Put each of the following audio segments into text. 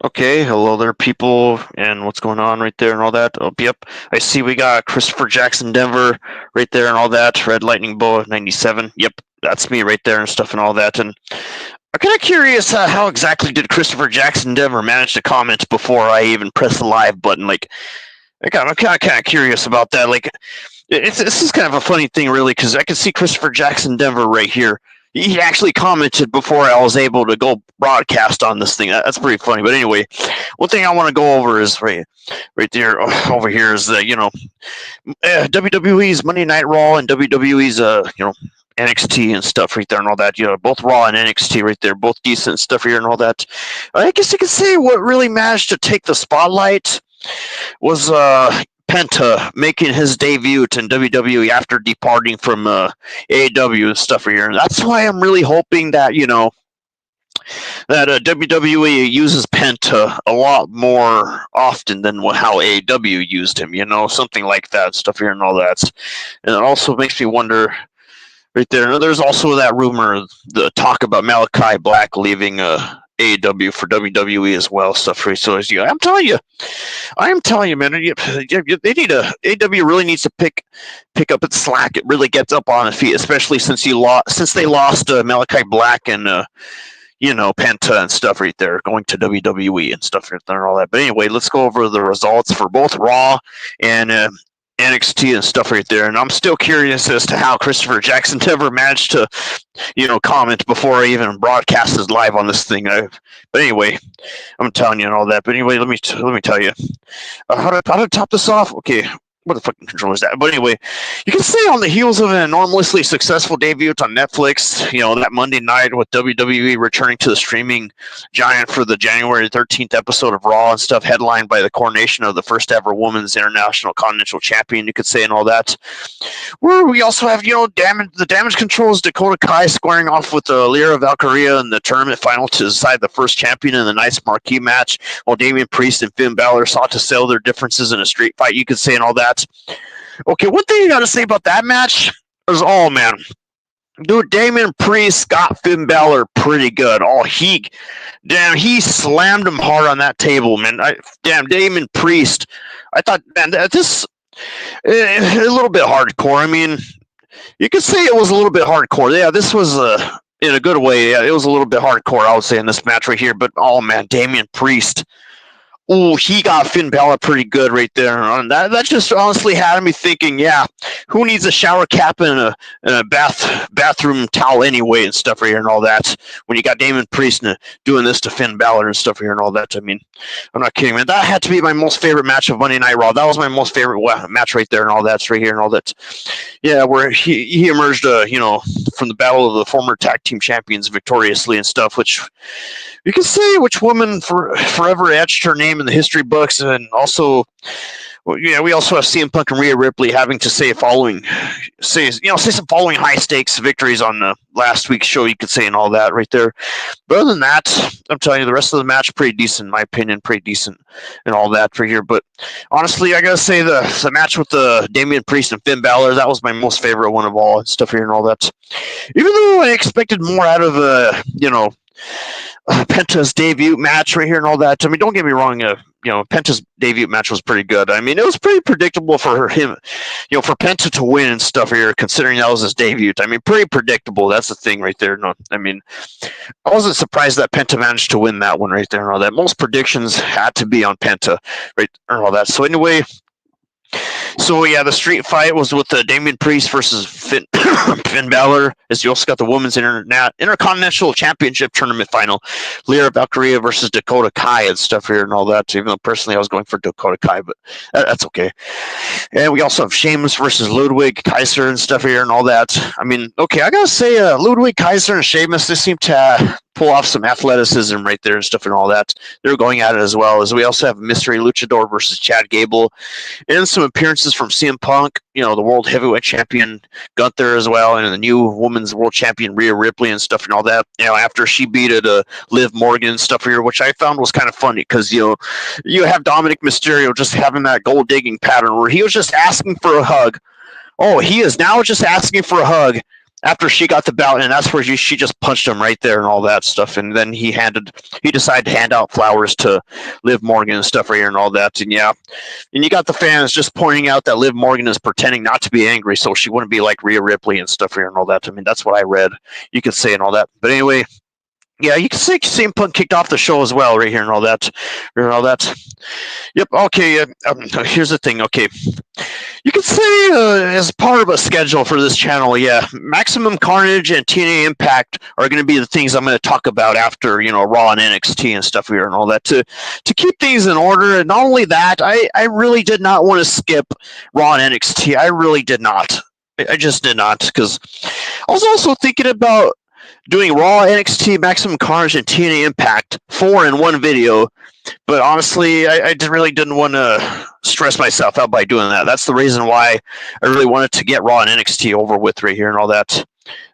Okay, hello there, people, and what's going on right there and all that. Oh, yep, I see we got Christopher Jackson Denver right there and all that. Red Lightning Boa 97. Yep, that's me right there and stuff and all that. And I'm kind of curious how exactly did Christopher Jackson Denver manage to comment before I even press the live button? Like, I'm kind of curious about that. Like, this is kind of a funny thing, really, because I can see Christopher Jackson Denver right here. He actually commented before I was able to go broadcast on this thing. That's pretty funny. But anyway, one thing I want to go over is right there over here is WWE's Monday Night Raw and WWE's NXT and stuff right there and all that. Both Raw and NXT right there, both decent stuff here and all that. I guess you could say what really managed to take the spotlight was Penta making his debut in WWE after departing from AEW and stuff here. And that's why I'm really hoping that WWE uses Penta a lot more often than how AEW used him. Something like that stuff here and all that. And it also makes me wonder. Right there. There's also that rumor, the talk about Malachi Black leaving AEW for WWE as well. Stuff. So I'm telling you, man. They need AEW really needs to pick up its slack. It really gets up on its feet, especially since they lost Malachi Black and Penta and stuff right there, going to WWE and stuff right there and all that. But anyway, let's go over the results for both Raw and NXT and stuff right there. And I'm still curious as to how Christopher Jackson Denver managed to, comment before I even broadcasted live on this thing. But anyway, I'm telling you and all that. But anyway, let me tell you how to top this off. Okay, what the fucking control is that? But anyway, you can say on the heels of an enormously successful debut on Netflix, that Monday night with WWE returning to the streaming giant for the January 13th episode of Raw and stuff, headlined by the coronation of the first ever women's international continental champion, you could say, and all that. Where we also have, the Damage Control's Dakota Kai squaring off with Lyra Valkyria in the tournament final to decide the first champion in the night's marquee match, while Damian Priest and Finn Balor sought to settle their differences in a street fight, you could say, and all that. Okay, one thing you got to say about that match is, man, dude, Damian Priest got Finn Balor pretty good. He slammed him hard on that table, man. Damian Priest. I thought, man, this a little bit hardcore. I mean, you could say it was a little bit hardcore. Yeah, this was in a good way. Yeah, it was a little bit hardcore, I would say, in this match right here. But man, Damian Priest. Oh, he got Finn Balor pretty good right there. And that just honestly had me thinking, yeah, who needs a shower cap and a bathroom towel anyway and stuff right here and all that when you got Damian Priest doing this to Finn Balor and stuff here and all that. I mean, I'm not kidding, man. That had to be my most favorite match of Monday Night Raw. That was my most favorite match right there and all that right here and all that. Yeah, where he emerged, from the battle of the former tag team champions victoriously and stuff, which you can say which woman forever etched her name in the history books, and also, we also have CM Punk and Rhea Ripley having to say some following high stakes victories on last week's show, you could say, and all that right there. But other than that, I'm telling you, the rest of the match pretty decent, in my opinion, pretty decent, and all that for here. But honestly, I gotta say the match with the Damian Priest and Finn Balor, that was my most favorite one of all and stuff here and all that. Even though I expected more out of Penta's debut match right here and all that. I mean, don't get me wrong. Penta's debut match was pretty good. I mean, it was pretty predictable for him, for Penta to win and stuff here, considering that was his debut. I mean, pretty predictable. That's the thing right there. No, I mean, I wasn't surprised that Penta managed to win that one right there and all that. Most predictions had to be on Penta, right, and all that. So anyway. So yeah, the street fight was with Damian Priest versus Finn Balor, as you also got the Women's Intercontinental Championship Tournament final, Lyra Valkyria versus Dakota Kai and stuff here and all that. Even though personally I was going for Dakota Kai, but that's okay. And we also have Sheamus versus Ludwig Kaiser and stuff here and all that. I mean, okay, I gotta say, Ludwig Kaiser and Sheamus, they seem to pull off some athleticism right there and stuff and all that. They're going at it as well. As we also have Mystery Luchador versus Chad Gable, and some appearances from CM Punk, the World Heavyweight Champion Gunther as well, and the new Women's World Champion Rhea Ripley and stuff and all that. After she beat Liv Morgan and stuff here, which I found was kind of funny because you have Dominic Mysterio just having that gold digging pattern where he was just asking for a hug. Oh, he is now just asking for a hug. after she got the bout, and that's where she just punched him right there and all that stuff. And then he decided to hand out flowers to Liv Morgan and stuff right here and all that. And yeah, and you got the fans just pointing out that Liv Morgan is pretending not to be angry so she wouldn't be like Rhea Ripley and stuff here and all that. I mean, that's what I read. You could say and all that. But anyway, yeah, you can say CM Punk kicked off the show as well, right here and all that. And all that. Yep. Okay. Here's the thing. Okay, you could say as part of a schedule for this channel, yeah, Maximum Carnage and TNA Impact are going to be the things I'm going to talk about after Raw and NXT and stuff here and all that to keep things in order. And not only that, I really did not want to skip Raw and NXT. I really did not. I just did not, because I was also thinking about doing Raw, NXT, Maximum Carnage, and TNA Impact 4 in one video. But honestly, I really didn't want to stress myself out by doing that. That's the reason why I really wanted to get Raw and NXT over with right here and all that.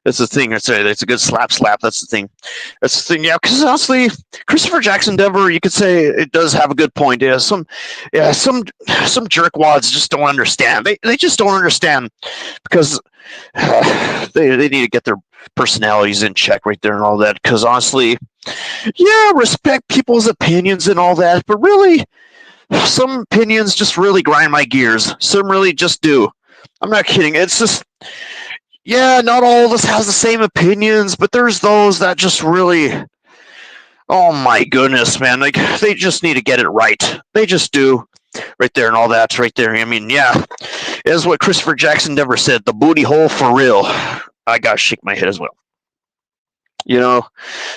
That's the thing. It's a good slap. That's the thing. That's the thing. Yeah, because honestly, Christopher Jackson Denver, you could say it does have a good point. Yeah, some jerkwads just don't understand. They just don't understand, because they need to get their personalities in check right there and all that. Because honestly, yeah, respect people's opinions and all that, but really, some opinions just really grind my gears. Some really just do. I'm not kidding. It's just, yeah, not all of us has the same opinions, but there's those that just really, oh my goodness, man, like they just need to get it right. They just do. Right there and all that, right there. I mean, yeah, is what Christopher Jackson Denver said, the booty hole for real. I gotta shake my head as well.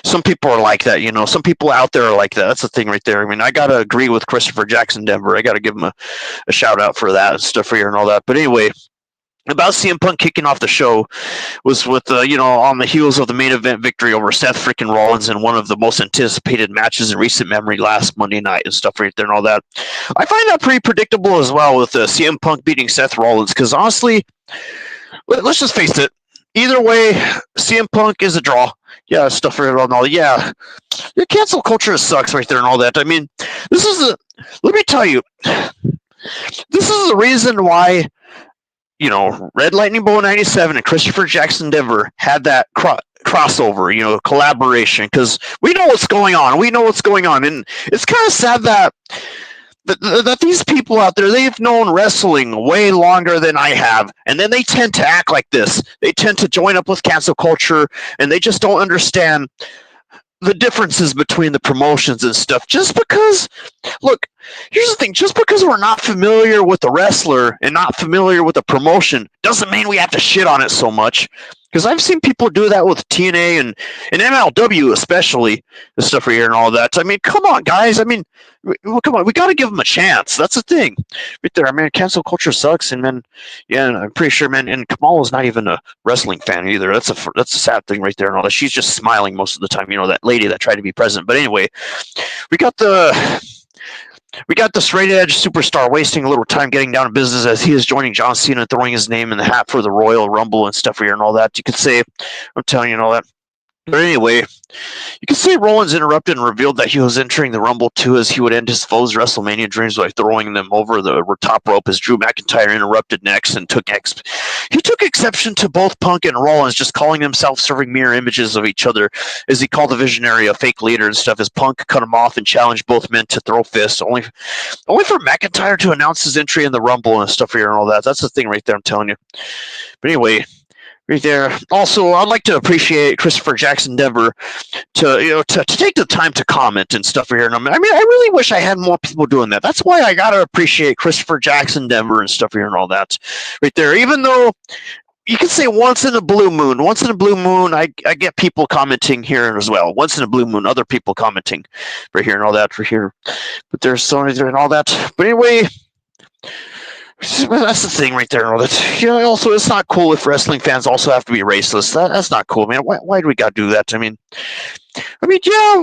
Some people are like that. Some people out there are like that. That's the thing right there. I mean, I gotta agree with Christopher Jackson Denver. I gotta give him a shout out for that and stuff for here and all that. But anyway, about CM Punk kicking off the show was with, on the heels of the main event victory over Seth freaking Rollins in one of the most anticipated matches in recent memory last Monday night and stuff right there and all that. I find that pretty predictable as well with CM Punk beating Seth Rollins, because honestly, let's just face it, either way, CM Punk is a draw. Yeah, stuff right and all. Yeah, the cancel culture sucks right there and all that. I mean, let me tell you, this is the reason why Red Lightning Bowl 97 and Christopher Jackson Denver had that crossover, collaboration, because we know what's going on. And it's kind of sad that these people out there, they've known wrestling way longer than I have, and then they tend to act like this. They tend to join up with cancel culture, and they just don't understand the differences between the promotions and stuff. Just because, look, here's the thing, just because we're not familiar with the wrestler and not familiar with the promotion doesn't mean we have to shit on it so much. Because I've seen people do that with TNA and MLW especially, the stuff right here and all that. I mean, come on, guys. I mean, come on. We got to give them a chance. That's the thing. Right there. I mean, cancel culture sucks. And then, yeah, I'm pretty sure, man, and Kamala's not even a wrestling fan either. That's a sad thing right there and all that. She's just smiling most of the time, that lady that tried to be president. But anyway, we got the straight edge superstar wasting a little time getting down to business as he is joining John Cena and throwing his name in the hat for the Royal Rumble and stuff here and all that. You could say, I'm telling you and all that. But anyway, you can say Rollins interrupted and revealed that he was entering the Rumble too, as he would end his foes' WrestleMania dreams by throwing them over the top rope, as Drew McIntyre interrupted next and took exception to both Punk and Rollins just calling them self-serving mirror images of each other, as he called the visionary a fake leader and stuff, as Punk cut him off and challenged both men to throw fists, only for McIntyre to announce his entry in the Rumble and stuff here and all that. That's the thing right there, I'm telling you. But anyway, right there. Also, I'd like to appreciate Christopher Jackson Denver to take the time to comment and stuff here. And I mean, I really wish I had more people doing that. That's why I gotta appreciate Christopher Jackson Denver and stuff here and all that, right there. Even though you can say once in a blue moon, I get people commenting here as well. Once in a blue moon, other people commenting right here and all that for here. But there's so many there and all that. But anyway. That's the thing right there. Also, it's not cool if wrestling fans also have to be racist. That's not cool, man. Why do we got to do that? I mean, yeah,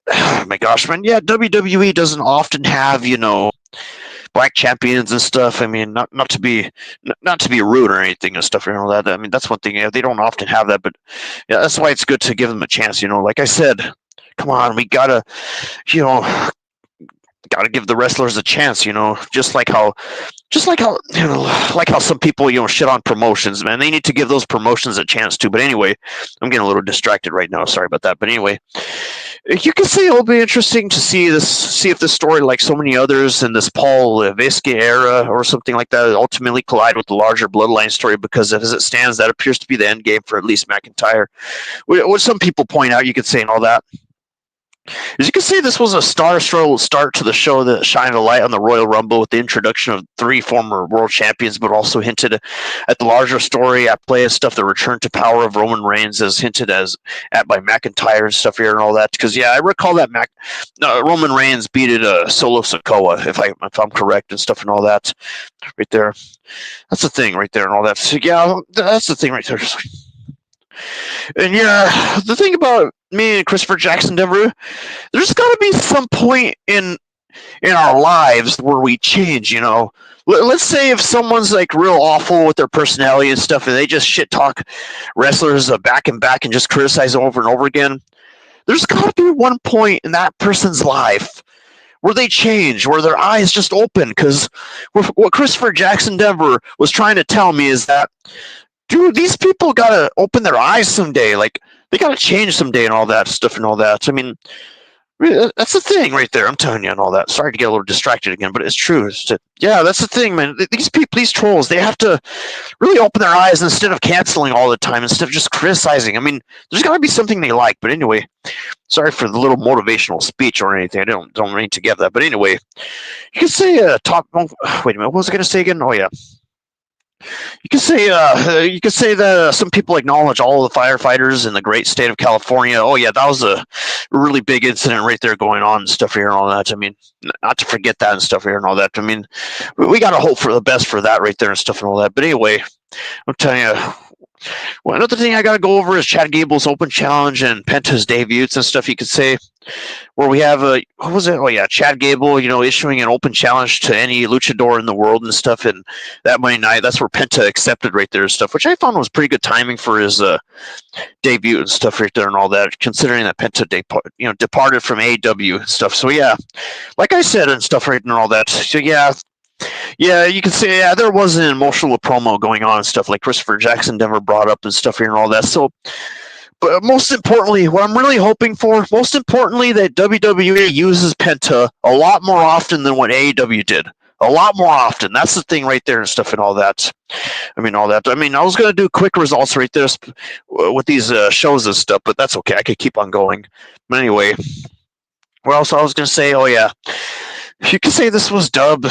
oh my gosh, man. Yeah, WWE doesn't often have, black champions and stuff. I mean, not to be rude or anything and stuff and all that. I mean, that's one thing. Yeah, they don't often have that, but yeah, that's why it's good to give them a chance. Like I said, come on, we gotta, got to give the wrestlers a chance, just like how just like how some people shit on promotions, man. They need to give those promotions a chance too. But anyway, I'm getting a little distracted right now. Sorry about that. But anyway, you can say it'll be interesting to see if this story, like so many others in this Paul Levesque era or something like that, ultimately collide with the larger Bloodline story. Because as it stands, that appears to be the end game for at least McIntyre. What some people point out, you could say, and all that. As you can see, this was a star-struddled start to the show that shined a light on the Royal Rumble with the introduction of 3 former world champions, but also hinted at the larger story at play and stuff, the return to power of Roman Reigns, as hinted at by McIntyre and stuff here and all that. Because I recall that Roman Reigns beated Solo Sikoa, if I'm correct, and stuff and all that, right there. That's the thing right there and all that. So yeah, that's the thing right there. And yeah, the thing about me and Christopher Jackson Denver, there's got to be some point in our lives where we change. Let's say if someone's like real awful with their personality and stuff, and they just shit talk wrestlers back and back and just criticize them over and over again. There's got to be one point in that person's life where they change, where their eyes just open. Because what Christopher Jackson Denver was trying to tell me is that, dude, these people gotta open their eyes someday. Like, they gotta change someday and all that stuff and all that. I mean, that's the thing right there. I'm telling you and all that. Sorry to get a little distracted again, but it's true. Yeah, that's the thing, man. These people, these trolls, they have to really open their eyes instead of canceling all the time, instead of just criticizing. I mean, there's gotta be something they like. But anyway, sorry for the little motivational speech or anything. I don't mean to get that. But anyway, you can say top. Wait a minute. What was I gonna say again? Oh yeah. You can say that some people acknowledge all of the firefighters in the great state of California. Oh yeah, that was a really big incident right there going on and stuff here and all that. I mean, not to forget that and stuff here and all that. I mean, we got to hope for the best for that right there and stuff and all that. But anyway, I'm telling you. Well, another thing I got to go over is Chad Gable's Open Challenge and Penta's debuts and stuff. You could say, where we have what was it? Oh yeah, Chad Gable, issuing an open challenge to any luchador in the world and stuff. And that Monday night, that's where Penta accepted right there and stuff, which I found was pretty good timing for his debut and stuff right there and all that. Considering that Penta departed from AEW and stuff. So yeah, like I said and stuff right and all that. So yeah. Yeah, you can say there was an emotional promo going on and stuff like Christopher Jackson Denver brought up and stuff here and all that. So, but most importantly, what I'm really hoping for, that WWE uses Penta a lot more often than what AEW did. A lot more often. That's the thing right there and stuff and all that. I mean, all that. I mean, I was going to do quick results right there with these shows and stuff, but that's okay. I could keep on going. But anyway, what else I was going to say? Oh, yeah. You could say this was dubbed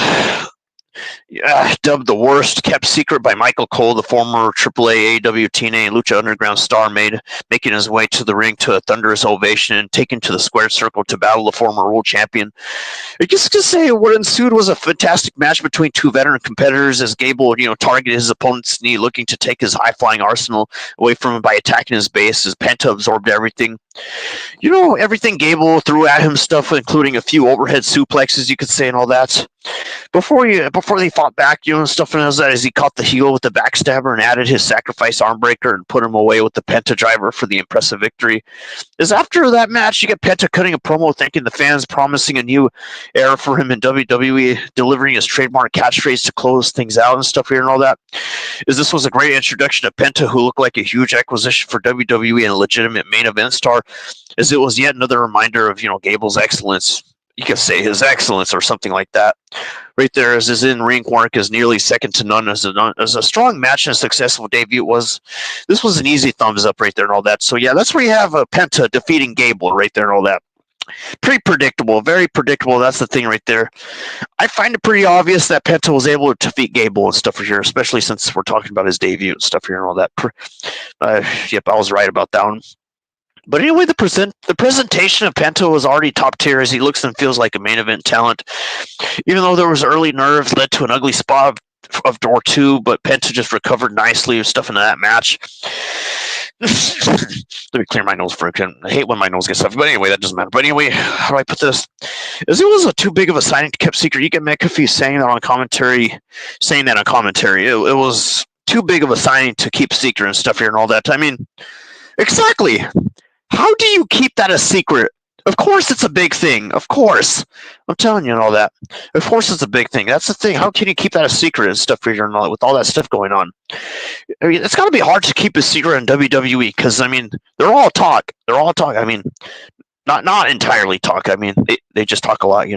the worst kept secret by Michael Cole, the former AAA, AEW, TNA, and Lucha Underground star, making his way to the ring to a thunderous ovation and taken to the square circle to battle the former world champion. I guess to say what ensued was a fantastic match between 2 veteran competitors as Gable, targeted his opponent's knee, looking to take his high-flying arsenal away from him by attacking his base as Penta absorbed everything. Everything Gable threw at him, stuff including a few overhead suplexes, you could say, and all that. Before they fought back, and stuff and that, as he caught the heel with the backstabber and added his sacrifice armbreaker and put him away with the Penta driver for the impressive victory. As after that match, you get Penta cutting a promo thanking the fans, promising a new era for him in WWE, delivering his trademark catchphrase to close things out and stuff here and all that. As this was a great introduction to Penta, who looked like a huge acquisition for WWE and a legitimate main event star, as it was yet another reminder of Gable's excellence. You could say his excellence or something like that. Right there, as his in-ring work is nearly second to none. As a strong match and a successful debut was, this was an easy thumbs up right there and all that. So yeah, that's where you have Penta defeating Gable right there and all that. Pretty predictable, very predictable. That's the thing right there. I find it pretty obvious that Penta was able to defeat Gable and stuff here, especially since we're talking about his debut and stuff here and all that. Yep, I was right about that one. But anyway, the presentation of Penta was already top tier, as he looks and feels like a main event talent. Even though there was early nerves, led to an ugly spot of door 2, but Penta just recovered nicely with stuff into that match. Let me clear my nose for a second. I hate when my nose gets stuffy, but anyway, that doesn't matter. But anyway, how do I put this? As it was too big of a signing to keep secret. You get McAfee saying that on commentary. It was too big of a signing to keep secret and stuff here and all that. I mean, exactly. How do you keep that a secret? Of course, it's a big thing. Of course, I'm telling you and all that. Of course, it's a big thing. That's the thing. How can you keep that a secret and stuff with all that stuff going on? I mean, it's got to be hard to keep a secret in WWE because I mean, they're all talk. They're all talk. I mean, not entirely talk. I mean, they just talk a lot.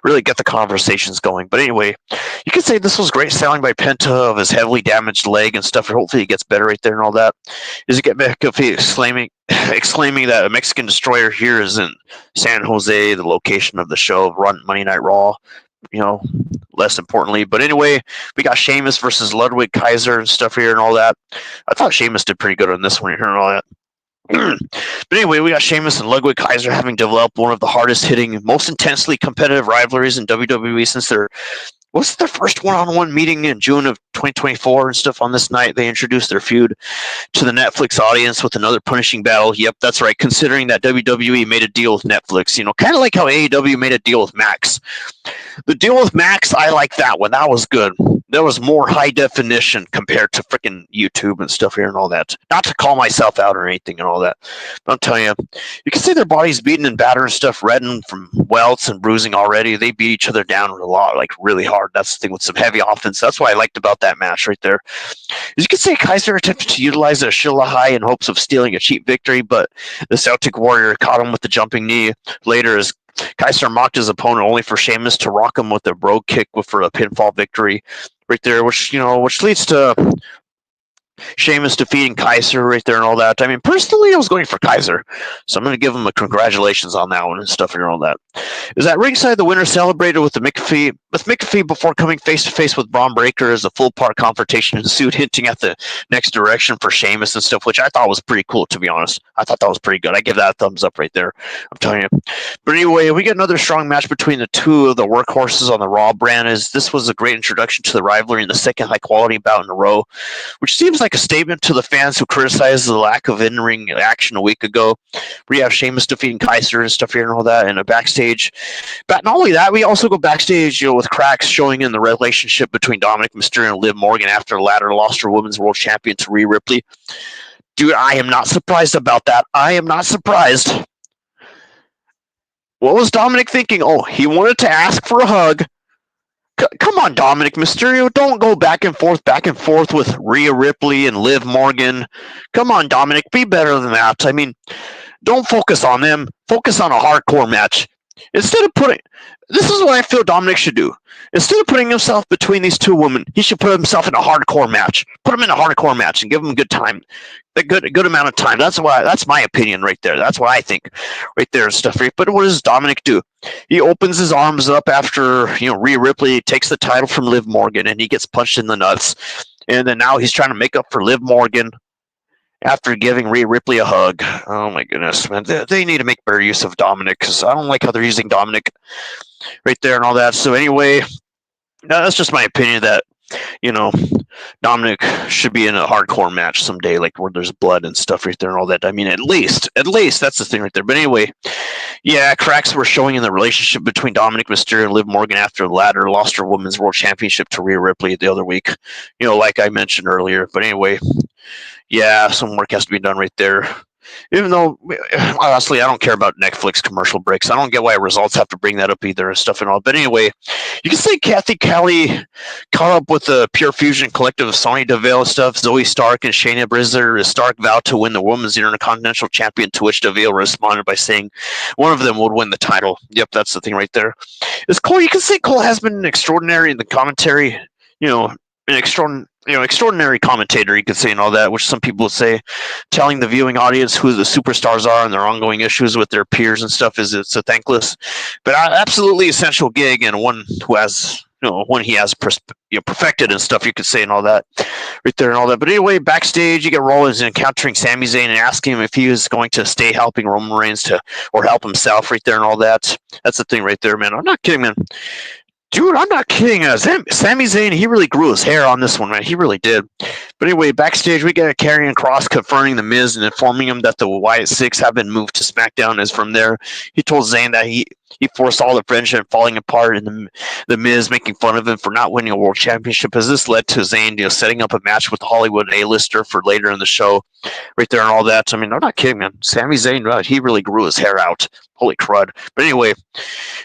Really get the conversations going. But anyway, you could say this was great selling by Penta of his heavily damaged leg and stuff. Hopefully, he gets better right there and all that. Is it get McAfee exclaiming that a Mexican destroyer here is in San Jose, the location of the show of Run Monday Night Raw. Less importantly. But anyway, we got Sheamus versus Ludwig Kaiser and stuff here and all that. I thought Sheamus did pretty good on this one here and all that. But anyway, we got Sheamus and Ludwig Kaiser having developed one of the hardest hitting, most intensely competitive rivalries in WWE since their first one-on-one meeting in June of 2024 and stuff. On this night, they introduced their feud to the Netflix audience with another punishing battle. Yep, that's right. Considering that WWE made a deal with Netflix, kind of like how AEW made a deal with Max. The deal with Max, I like that one. That was good. There was more high definition compared to freaking YouTube and stuff here and all that. Not to call myself out or anything and all that. But I'm telling you, you can see their bodies beaten and battered and stuff, reddened from welts and bruising already. They beat each other down a lot, like really hard. That's the thing with some heavy offense. That's what I liked about that match right there. As you can see, Kaiser attempted to utilize a Shilohai in hopes of stealing a cheap victory, but the Celtic Warrior caught him with the jumping knee later as Kaiser mocked his opponent only for Sheamus to rock him with a brogue kick for a pinfall victory right there, which leads to Sheamus defeating Kaiser right there and all that. I mean, personally, I was going for Kaiser, so I'm going to give him a congratulations on that one and stuff and all that. Is that ringside, the winner celebrated with McAfee before coming face to face with Braun Breaker as a full part confrontation ensued, hinting at the next direction for Sheamus and stuff, which I thought was pretty cool, to be honest. I thought that was pretty good. I give that a thumbs up right there. I'm telling you. But anyway, we get another strong match between the two of the workhorses on the Raw brand. As this was a great introduction to the rivalry in the second high quality bout in a row, which seems like a statement to the fans who criticized the lack of in-ring action a week ago. We have Sheamus defeating Kaiser and stuff here and all that, and a backstage. But not only that, we also go backstage, with cracks showing in the relationship between Dominic Mysterio and Liv Morgan after the latter lost her Women's World Champion to Rhea Ripley. Dude, I am not surprised about that. I am not surprised. What was Dominic thinking? Oh, he wanted to ask for a hug. Come on, Dominic Mysterio. Don't go back and forth with Rhea Ripley and Liv Morgan. Come on, Dominic. Be better than that. I mean, don't focus on them. Focus on a hardcore match. This is what I feel Dominic should do. Instead of putting himself between these two women, he should put himself in a hardcore match. Put him in a hardcore match and give him a good time. A good amount of time. That's my opinion right there. That's what I think right there and stuff. But what does Dominic do? He opens his arms up after, Rhea Ripley takes the title from Liv Morgan and he gets punched in the nuts. And then now he's trying to make up for Liv Morgan after giving Rhea Ripley a hug. Oh my goodness, man. They need to make better use of Dominic because I don't like how they're using Dominic right there and all that. So anyway, that's just my opinion that, Dominic should be in a hardcore match someday, like where there's blood and stuff right there and all that. I mean, at least that's the thing right there. But anyway, yeah, cracks were showing in the relationship between Dominic Mysterio and Liv Morgan after the latter lost her Women's World Championship to Rhea Ripley the other week, like I mentioned earlier. But anyway, yeah, some work has to be done right there. Even though, honestly, I don't care about Netflix commercial breaks. I don't get why results have to bring that up either and stuff and all. But anyway, you can say Kathy Kelly caught up with the Pure Fusion collective of Sonya Deville stuff. Zoe Stark and Shayna Baszler. As Stark vowed to win the Women's Intercontinental Champion, to which Deville responded by saying one of them would win the title. Yep, that's the thing right there. It's Cole. You can say Cole has been extraordinary in the commentary, an extraordinary commentator, you could say, and all that, which some people would say, telling the viewing audience who the superstars are and their ongoing issues with their peers and stuff it's a thankless, but absolutely essential gig, and one who has, one he has perfected and stuff, you could say, and all that, right there and all that. But anyway, backstage, you get Rollins encountering Sami Zayn and asking him if he is going to stay helping Roman Reigns or help himself, right there and all that. That's the thing right there, man. I'm not kidding, man. Dude, I'm not kidding. Sami Zayn, he really grew his hair on this one, man. He really did. But anyway, backstage, we get Karrion Kross confronting The Miz and informing him that the Wyatt Six have been moved to SmackDown. As from there, he told Zayn that he foresaw the friendship falling apart, and the Miz making fun of him for not winning a world championship, as this led to Zayn, setting up a match with the Hollywood A-lister for later in the show, right there and all that. I mean, I'm not kidding, man. Sami Zayn, he really grew his hair out. holy crud. But anyway,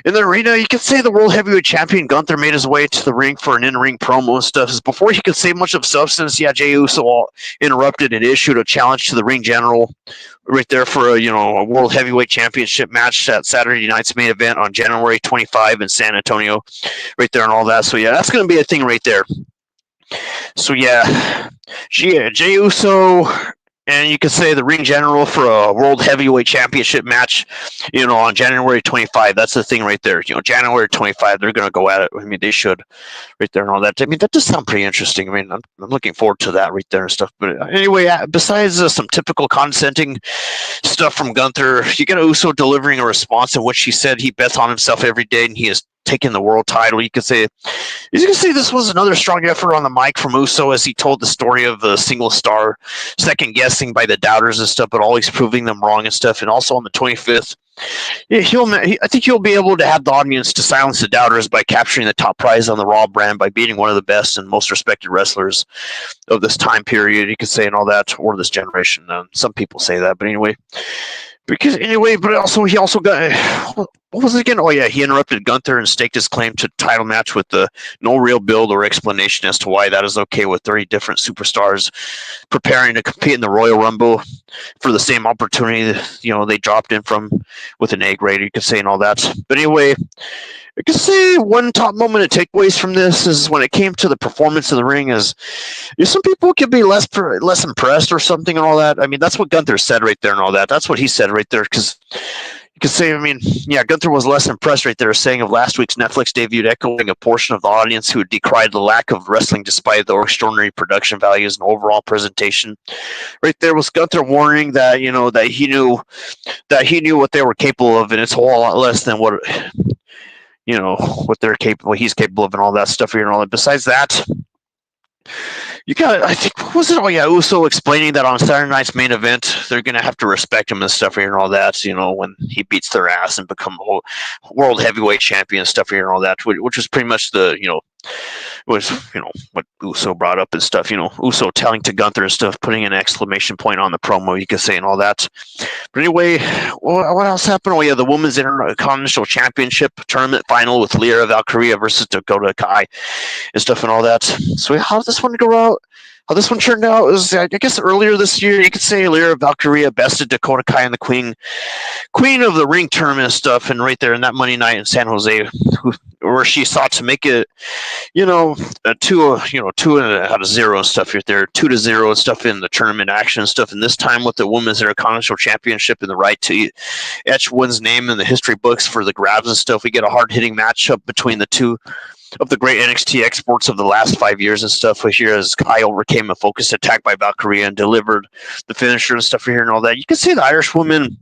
in the arena, you could say the World Heavyweight Champion Gunther made his way to the ring for an in-ring promo and stuff. Before he could say much of substance, Jey Uso interrupted and issued a challenge to the ring general right there for a World Heavyweight Championship match at Saturday night's main event on January 25 in San Antonio, right there and all that. So yeah, that's going to be a thing right there. So yeah, Jey Uso, and you could say the ring general for a World Heavyweight Championship match, on January 25. That's the thing right there. January 25, they're going to go at it. I mean, they should, right there and all that. I mean, that does sound pretty interesting. I mean, I'm looking forward to that right there and stuff. But anyway, besides some typical consenting stuff from Gunther, you got Uso delivering a response in which he said he bets on himself every day and he is taking the world title. You could say this was another strong effort on the mic from Uso as he told the story of the single star second guessing by the doubters and stuff, but always proving them wrong and stuff. And also on the 25th, I think he'll be able to have the audience to silence the doubters by capturing the top prize on the Raw brand by beating one of the best and most respected wrestlers of this time period, you could say, and all that, or this generation. Some people say that, but anyway. But he also got, what was it again? Oh yeah, he interrupted Gunther and staked his claim to title match with no real build or explanation as to why that is okay with 30 different superstars preparing to compete in the Royal Rumble for the same opportunity they dropped in from with an egg raid, you could say, and all that. But anyway, I could say one top moment of takeaways from this is when it came to the performance in the ring is some people could be less impressed or something and all that. I mean, that's what Gunther said right there and all that. That's what he said right there, because you could say, I mean, yeah, Gunther was less impressed right there, saying of last week's Netflix debut, echoing a portion of the audience who decried the lack of wrestling despite the extraordinary production values and overall presentation. Right there was Gunther warning that that he knew what they were capable of, and it's a whole lot less than what he's capable of, and all that stuff here and all that. Besides that, you got, I think, what was it? Oh yeah, Uso explaining that on Saturday night's main event, they're gonna have to respect him and stuff here and all that. When he beats their ass and become world heavyweight champion and stuff here and all that, which was pretty much what Uso brought up and stuff. Uso telling to Gunther and stuff, putting an exclamation point on the promo, you could say, and all that. But anyway, what else happened? Oh yeah, the Women's Intercontinental Championship tournament final with Lyra Valkyria versus Dakota Kai and stuff and all that. So how did this one go out? How this one turned out is, I guess, earlier this year, you could say Lyra Valkyria bested Dakota Kai in the Queen of the Ring tournament and stuff, and right there in that Monday night in San Jose, where she sought to make it, a 2 out of 0 and stuff right there, 2-0 and stuff in the tournament action and stuff, and this time with the Women's Intercontinental Championship and the right to etch one's name in the history books for the grabs and stuff. We get a hard-hitting matchup between the two of the great NXT exports of the last 5 years and stuff here, as Kai overcame a focused attack by Valkyria and delivered the finisher and stuff here and all that. You can see the Irish woman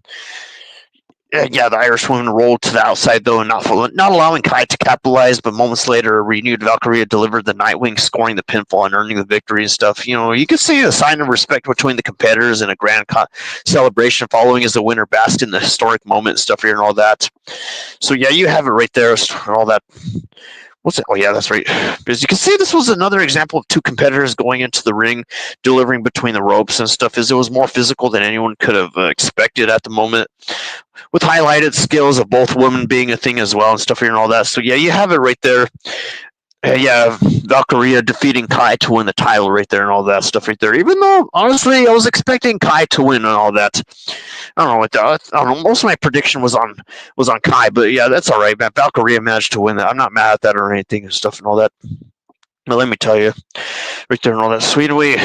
rolled to the outside though, and not allowing Kai to capitalize, but moments later a renewed Valkyria delivered the Nightwing, scoring the pinfall and earning the victory and stuff. You can see a sign of respect between the competitors and a grand celebration following as the winner basked in the historic moment and stuff here and all that. So yeah, you have it right there and all that. What's it? Oh yeah, that's right. Because you can see this was another example of two competitors going into the ring, delivering between the ropes and stuff. It was more physical than anyone could have expected at the moment, with highlighted skills of both women being a thing as well and stuff here and all that. So yeah, you have it right there. Valkyria defeating Kai to win the title right there and all that stuff right there. Even though, honestly, I was expecting Kai to win and all that. I don't know. Most of my prediction was on Kai, but yeah, that's all right, man. Valkyria managed to win that. I'm not mad at that or anything and stuff and all that. But let me tell you, right there and all that. Sweet away.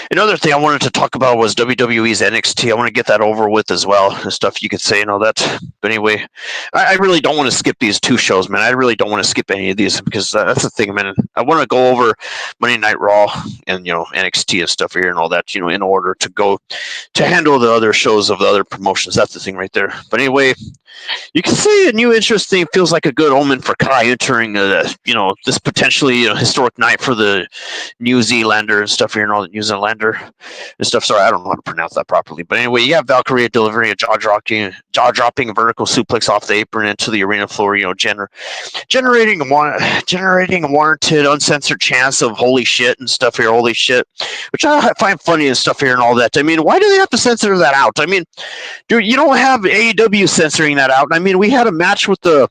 Another thing I wanted to talk about was WWE's NXT. I want to get that over with as well, and stuff you could say and all that. But anyway, I really don't want to skip these two shows, man. I really don't want to skip any of these because that's the thing, man. I want to go over Monday Night Raw and NXT and stuff here and all that, in order to go to handle the other shows of the other promotions. That's the thing right there. But anyway, you can see a new interest thing feels like a good omen for Kai entering this potentially historic night for the New Zealander and stuff here and all the New Zealander. Alexander and stuff. Sorry, I don't know how to pronounce that properly. But anyway, you have Valkyria delivering a jaw-dropping vertical suplex off the apron into the arena floor, generating a warranted, uncensored chance of holy shit and stuff here, holy shit, which I find funny and stuff here and all that. I mean, why do they have to censor that out? I mean, dude, you don't have AEW censoring that out. I mean, we had a match with the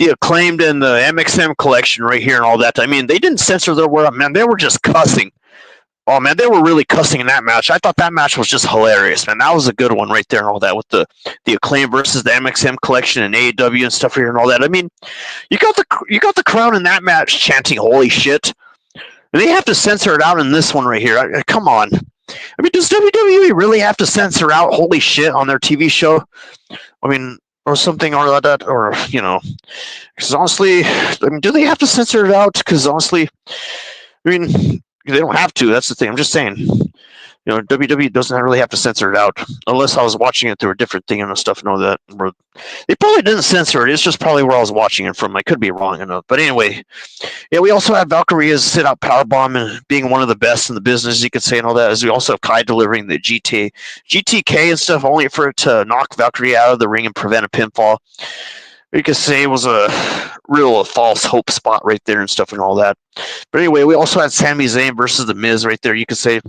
Acclaimed and the MXM collection right here and all that. I mean, they didn't censor their word, man. They were just cussing. Oh, man, they were really cussing in that match. I thought that match was just hilarious, man. That was a good one right there and all that with the Acclaim versus the MXM collection and AEW and stuff here and all that. I mean, you got the crowd in that match chanting "Holy shit!" and they have to censor it out in this one right here. Come on. I mean, does WWE really have to censor out "Holy shit" on their TV show? I mean, or something or that, or because honestly, I mean, do they have to censor it out? Because honestly, I mean, they don't have to. That's the thing. I'm just saying. WWE doesn't really have to censor it out unless I was watching it through a different thing and stuff and all that. They probably didn't censor it. It's just probably where I was watching it from. I could be wrong enough. But anyway, yeah, we also have Valkyria's sit-out powerbomb and being one of the best in the business, you could say, and all that. As we also have Kai delivering the GTK and stuff, only for it to knock Valkyria out of the ring and prevent a pinfall. You could say it was a real false hope spot right there and stuff and all that. But anyway, we also had Sami Zayn versus The Miz right there, you could say.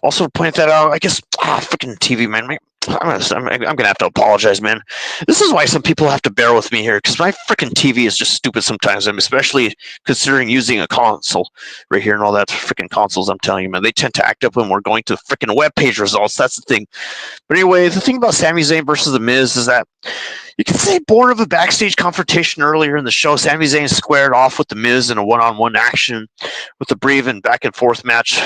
Also, to point that out, I guess, freaking TV, man. I'm gonna have to apologize, man. This is why some people have to bear with me here, because my freaking TV is just stupid sometimes. I'm especially considering using a console right here and all that. Freaking consoles, I'm telling you, man, they tend to act up when we're going to freaking web page results. That's the thing. But anyway, the thing about Sami Zayn versus The Miz is that you can say born of a backstage confrontation earlier in the show. Sami Zayn squared off with The Miz in a one-on-one action with a brief and back-and-forth match,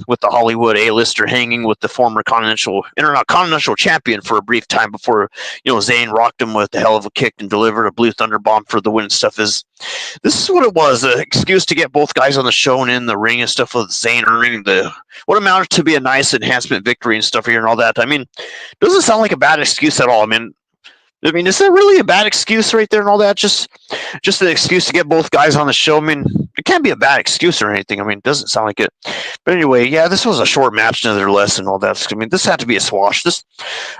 with the Hollywood A-lister hanging with the former Continental champion for a brief time before, Zayn rocked him with a hell of a kick and delivered a Blue Thunder Bomb for the win and stuff. This is what it was, an excuse to get both guys on the show and in the ring and stuff, with Zayn earning what amounted to be a nice enhancement victory and stuff here and all that. I mean, doesn't sound like a bad excuse at all. I mean, is that really a bad excuse right there and all that? Just an excuse to get both guys on the show. I mean, it can't be a bad excuse or anything. I mean, it doesn't sound like it. But anyway, yeah, this was a short match nevertheless and all that. I mean, this had to be a swash.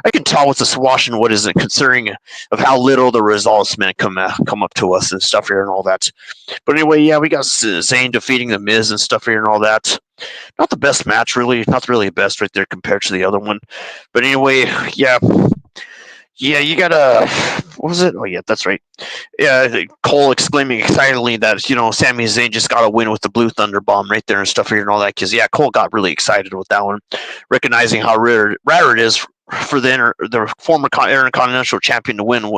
I can tell what's a swash and what isn't, considering of how little the results, man, come up to us and stuff here and all that. But anyway, yeah, we got Zayn defeating The Miz and stuff here and all that. Not the best match, really. Not really the best right there compared to the other one. But anyway, yeah. Yeah, you got what was it? Oh, yeah, that's right. Yeah, Cole exclaiming excitedly that, Sami Zayn just got a win with the Blue Thunder Bomb right there and stuff here and all that. Because, yeah, Cole got really excited with that one, recognizing how rare it is for the former Intercontinental champion to win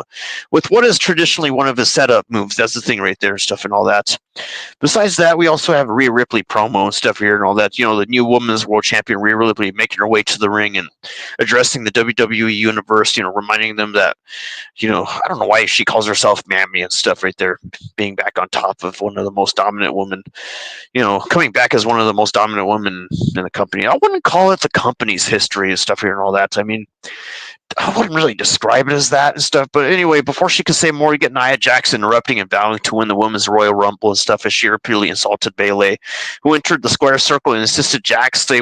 with what is traditionally one of his setup moves. That's the thing right there and stuff and all that. Besides that, we also have Rhea Ripley promo and stuff here and all that. The new Women's World Champion Rhea Ripley making her way to the ring and addressing the WWE Universe, reminding them that, I don't know why she calls herself Mammy and stuff right there, being back on top of one of the most dominant women, coming back as one of the most dominant women in the company. I wouldn't call it the company's history and stuff here and all that. I mean, I wouldn't really describe it as that and stuff. But anyway, before she could say more, you get Nia Jax interrupting and vowing to win the Women's Royal Rumble and stuff as she repeatedly insulted Bayley, who entered the square circle and insisted Jax say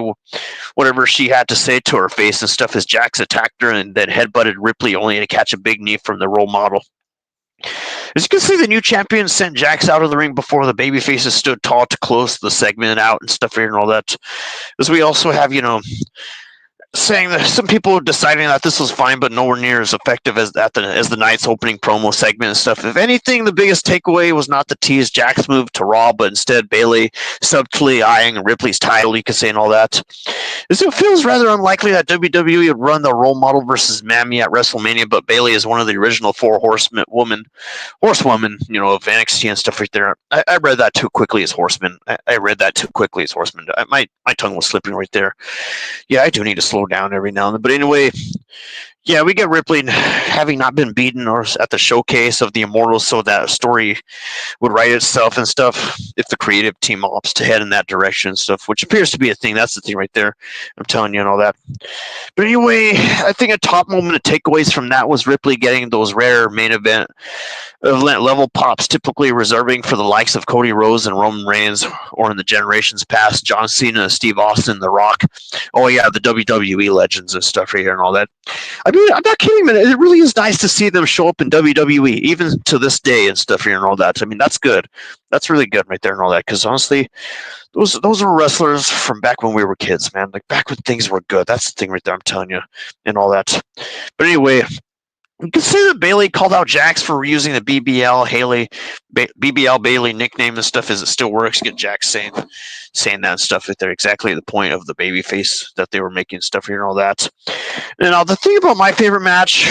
whatever she had to say to her face and stuff, as Jax attacked her and then headbutted Ripley only to catch a big knee from the role model. As you can see, the new champion sent Jax out of the ring before the babyfaces stood tall to close the segment out and stuff here and all that. As we also have, saying that some people deciding that this was fine, but nowhere near as effective as the night's opening promo segment and stuff. If anything, the biggest takeaway was not the tease Jax move to Raw, but instead Bayley subtly eyeing Ripley's title, you could say, and all that. As it feels rather unlikely that WWE would run the role model versus Mammy at WrestleMania, but Bayley is one of the original four horsewomen, of NXT and stuff right there. I read that too quickly as horseman. I read that too quickly as horseman. My tongue was slipping right there. Yeah, I do need to slow down every now and then. But anyway, Yeah, we get Ripley having not been beaten or at the showcase of the Immortals, so that story would write itself and stuff if the creative team opts to head in that direction and stuff, which appears to be a thing. That's the thing right there. I'm telling you and all that. But anyway, I think a top moment of takeaways from that was Ripley getting those rare main event level pops, typically reserving for the likes of Cody Rhodes and Roman Reigns, or in the generations past, John Cena, Steve Austin, The Rock. Oh yeah, the WWE legends and stuff right here and all that. I mean, I'm not kidding, man. It really is nice to see them show up in WWE, even to this day and stuff here and all that. I mean, that's good. That's really good right there and all that. Because honestly, those are wrestlers from back when we were kids, man. Like back when things were good. That's the thing right there. I'm telling you, and all that. But anyway, you can say that Bailey called out Jax for using the BBL Bailey nickname and stuff as it still works. Get Jax saying that and stuff. If they're exactly the point of the baby face that they were making stuff here and all that. And now the thing about my favorite match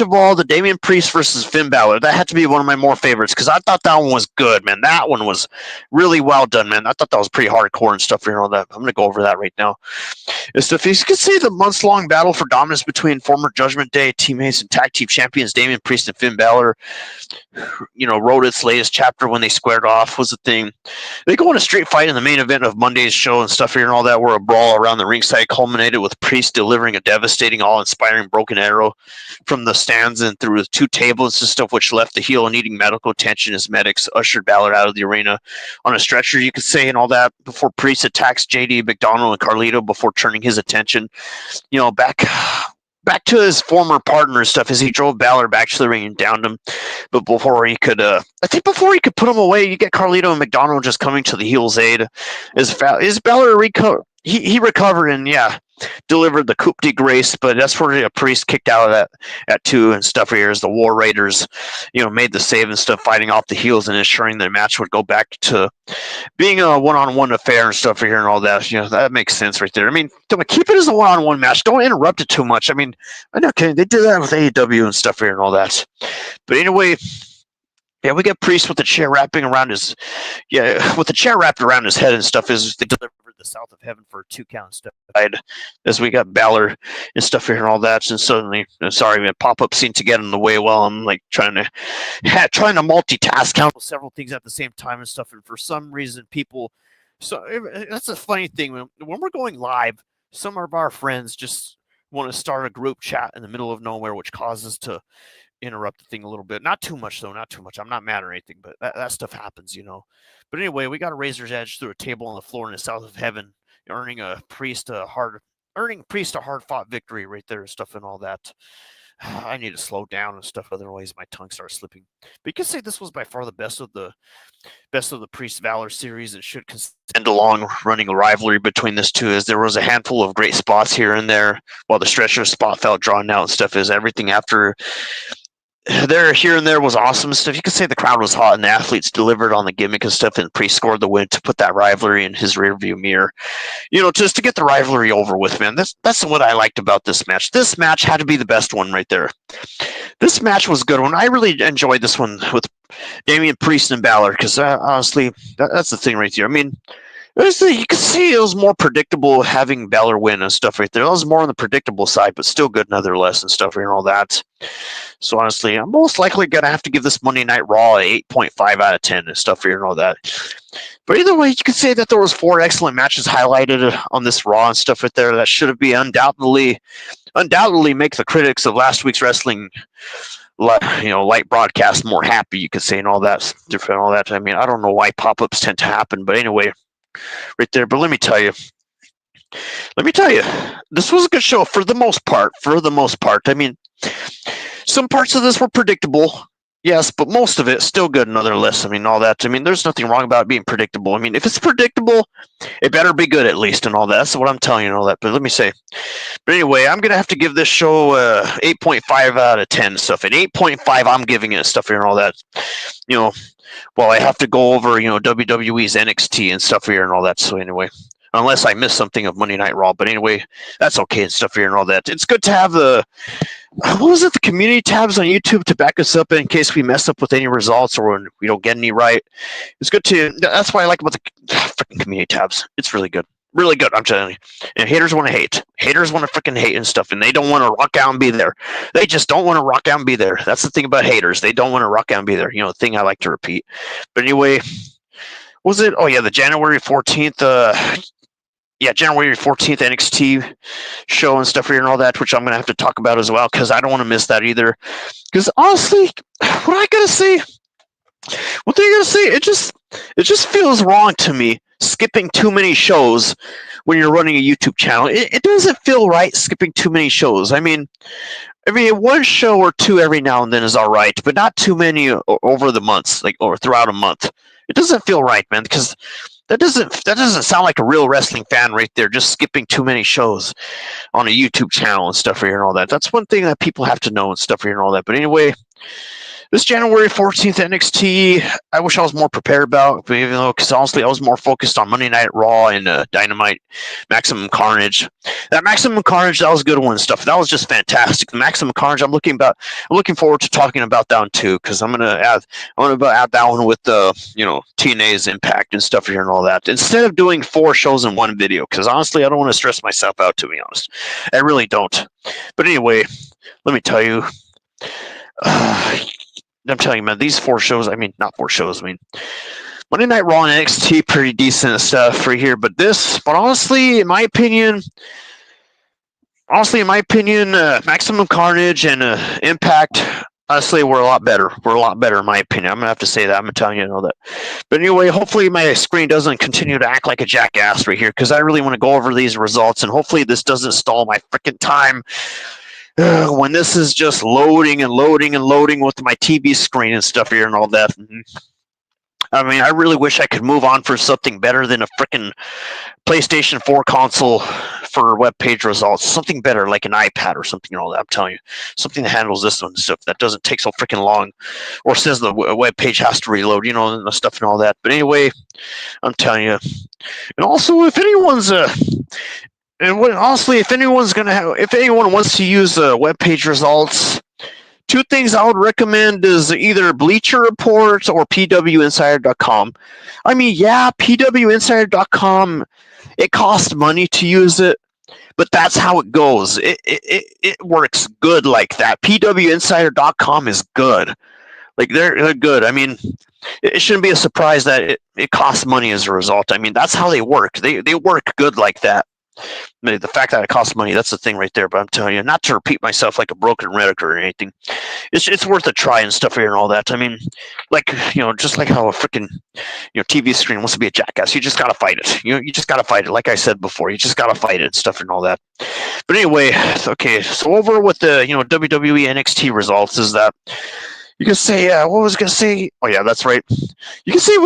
of all, the Damian Priest versus Finn Balor, that had to be one of my more favorites because I thought that one was good, man. That one was really well done, man. I thought that was pretty hardcore and stuff here and all that. I'm gonna go over that right now. And stuff. You could see the months-long battle for dominance between former Judgment Day teammates and tag team champions Damian Priest and Finn Balor, wrote its latest chapter when they squared off was the thing. They go in a street fight in the main event of Monday's show and stuff here and all that, where a brawl around the ringside culminated with Priest delivering a devastating, all-inspiring broken arrow from the stands and through 2 tables and stuff, which left the heel needing medical attention as medics ushered Balor out of the arena on a stretcher, you could say, and all that, before Priest attacks JD McDonald and Carlito before turning his attention, back to his former partner and stuff as he drove Balor back to the ring and downed him. But before he could put him away, you get Carlito and McDonald just coming to the heel's aid. As Balor he recovered and delivered the coup de grace, but that's where a Priest kicked out of that at 2 and stuff here as the War Raiders, made the save and stuff, fighting off the heels and ensuring the match would go back to being a one-on-one affair and stuff here and all that. That makes sense right there. I mean, keep it as a one-on-one match. Don't interrupt it too much. I mean, I'm not kidding. They did that with AEW and stuff here and all that. But anyway, we get Priest with the chair wrapped around his head and stuff as they delivered the South of Heaven for a 2 count stuff. As we got Balor and stuff here and all that, and suddenly, a pop-up scene to get in the way while I'm like trying to multitask, count several things at the same time and stuff. And for some reason, people, so that's a funny thing when we're going live. Some of our friends just want to start a group chat in the middle of nowhere, which causes to interrupt the thing a little bit. Not too much, though. Not too much. I'm not mad or anything, but that stuff happens, But anyway, we got a razor's edge through a table on the floor in the South of Heaven, earning Priest a hard-fought victory right there and stuff and all that. I need to slow down and stuff, otherwise my tongue starts slipping. But you can say this was by far the best of the Priest Valor series, and should extend a long-running rivalry between these two, as there was a handful of great spots here and there, while the stretcher spot felt drawn out and stuff. Is everything after there here and there was awesome stuff. You could say the crowd was hot and the athletes delivered on the gimmick and stuff, and Priest scored the win to put that rivalry in his rearview mirror. Just to get the rivalry over with, man. That's what I liked about this match. This match had to be the best one right there. This match was a good one. I really enjoyed this one with Damian Priest and Balor because honestly, that's the thing right there. I mean, you can see it was more predictable having Balor win and stuff right there. It was more on the predictable side, but still good nonetheless and stuff and all that. So honestly, I'm most likely going to have to give this Monday Night Raw an 8.5 out of 10 and stuff here and all that. But either way, you could say that there was 4 excellent matches highlighted on this Raw and stuff right there that should be undoubtedly make the critics of last week's wrestling light broadcast more happy, you could say, and all that different, all that. I mean, I don't know why pop-ups tend to happen, but anyway, right there. But let me tell you, this was a good show for the most part. I mean, some parts of this were predictable, yes, but most of it still good nonetheless. I mean, all that. I mean, there's nothing wrong about it being predictable. I mean, if it's predictable, it better be good at least and all that. That's what I'm telling you and all that. But let me say. But anyway, I'm going to have to give this show 8.5 out of 10 stuff. At 8.5, I'm giving it stuff here and all that. Well, I have to go over, WWE's NXT and stuff here and all that. So anyway, unless I miss something of Monday Night Raw. But anyway, that's okay and stuff here and all that. It's good to have the community tabs on YouTube to back us up in case we mess up with any results or we don't get any right. It's good to, that's what I like about the freaking community tabs. It's really good. Really good, I'm telling you. And haters want to hate. Haters want to freaking hate and stuff, and they don't want to rock out and be there. They just don't want to rock out and be there. That's the thing about haters. They don't want to rock out and be there. The thing I like to repeat. But anyway, was it? Oh yeah, the January 14th. January 14th NXT show and stuff here and all that, which I'm gonna have to talk about as well because I don't want to miss that either. Because honestly, what I gotta say, what they gotta say, it just feels wrong to me skipping too many shows when you're running a YouTube channel. It doesn't feel right skipping too many shows. I mean, one show or two every now and then is all right, but not too many over the months, or throughout a month. It doesn't feel right, man, because that doesn't sound like a real wrestling fan right there, just skipping too many shows on a YouTube channel and stuff here and all that. That's one thing that people have to know and stuff here and all that. But anyway, this January 14th NXT, I wish I was more prepared about, even though, because honestly, I was more focused on Monday Night Raw and Dynamite, Maximum Carnage. That Maximum Carnage, that was a good one and stuff. That was just fantastic. The Maximum Carnage, I'm looking forward to talking about that one too, because I'm gonna add that one with TNA's Impact and stuff here and all that. Instead of doing 4 shows in one video, because honestly, I don't want to stress myself out. To be honest, I really don't. But anyway, let me tell you. I'm telling you, man, these 4 shows, not 4 shows, Monday Night Raw and NXT, pretty decent stuff right here, but honestly, in my opinion, Maximum Carnage and Impact, honestly, we're a lot better. In my opinion. I'm going to have to say that. I'm telling you, I know that. But anyway, hopefully my screen doesn't continue to act like a jackass right here, because I really want to go over these results, and hopefully this doesn't stall my freaking time. When this is just loading and loading and loading with my TV screen and stuff here and all that. I really wish I could move on for something better than a freaking PlayStation 4 console for web page results. Something better, like an iPad or something and all that. I'm telling you, something that handles this one stuff that doesn't take so freaking long, or says the web page has to reload, and the stuff and all that. But anyway, I'm telling you. And also, if anyone's if anyone wants to use web page results, 2 things I would recommend is either Bleacher Report or PWInsider.com. PWInsider.com, it costs money to use it, but that's how it goes. It works good like that. PWInsider.com is good. They're good. It shouldn't be a surprise that it costs money as a result. That's how they work. They work good like that. The fact that it costs money, that's the thing right there. But I'm telling you, not to repeat myself like a broken record or anything, it's worth a try and stuff here and all that. Just like how a freaking TV screen wants to be a jackass, you just gotta fight it. You just gotta fight it. Like I said before, you just gotta fight it and stuff and all that. But anyway, okay. So over with the WWE NXT results is that. You can say, what was I going to say? Oh, yeah, that's right. You can say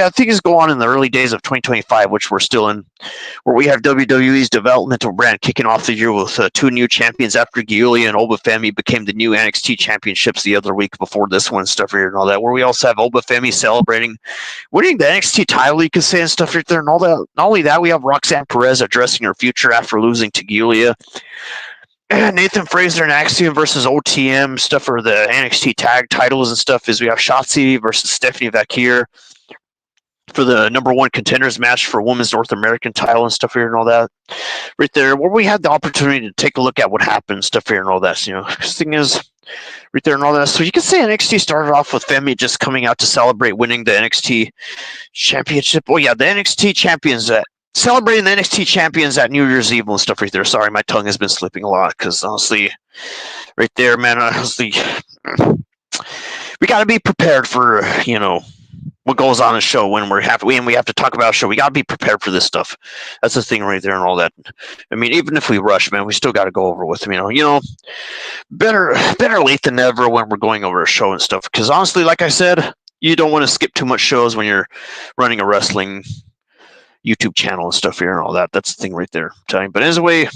things go on in the early days of 2025, which we're still in, where we have WWE's developmental brand kicking off the year with 2 new champions after Giulia and Obafemi became the new NXT championships the other week before this one, stuff here and all that, where we also have Obafemi celebrating winning the NXT title, you can say, and stuff right there and all that. Not only that, we have Roxanne Perez addressing her future after losing to Giulia. Nathan Fraser and Axiom versus OTM stuff for the NXT tag titles and stuff is we have Shotzi versus Stephanie Vakir for the number 1 contenders match for Women's North American title and stuff here and all that. Right there, where we had the opportunity to take a look at what happened, stuff here and all that. The thing is, right there and all that. So you can say NXT started off with Femi just coming out to celebrate winning the NXT championship. Oh yeah, the NXT champions celebrating the NXT champions at New Year's Eve and stuff right there. Sorry, my tongue has been slipping a lot because honestly, right there, man, honestly, we got to be prepared for, what goes on in the show when we have to talk about a show. We got to be prepared for this stuff. That's the thing right there and all that. Even if we rush, man, we still got to go over with them, better late than never when we're going over a show and stuff. Because honestly, like I said, you don't want to skip too much shows when you're running a wrestling YouTube channel and stuff here and all that. That's the thing right there. I'm telling you. But anyway,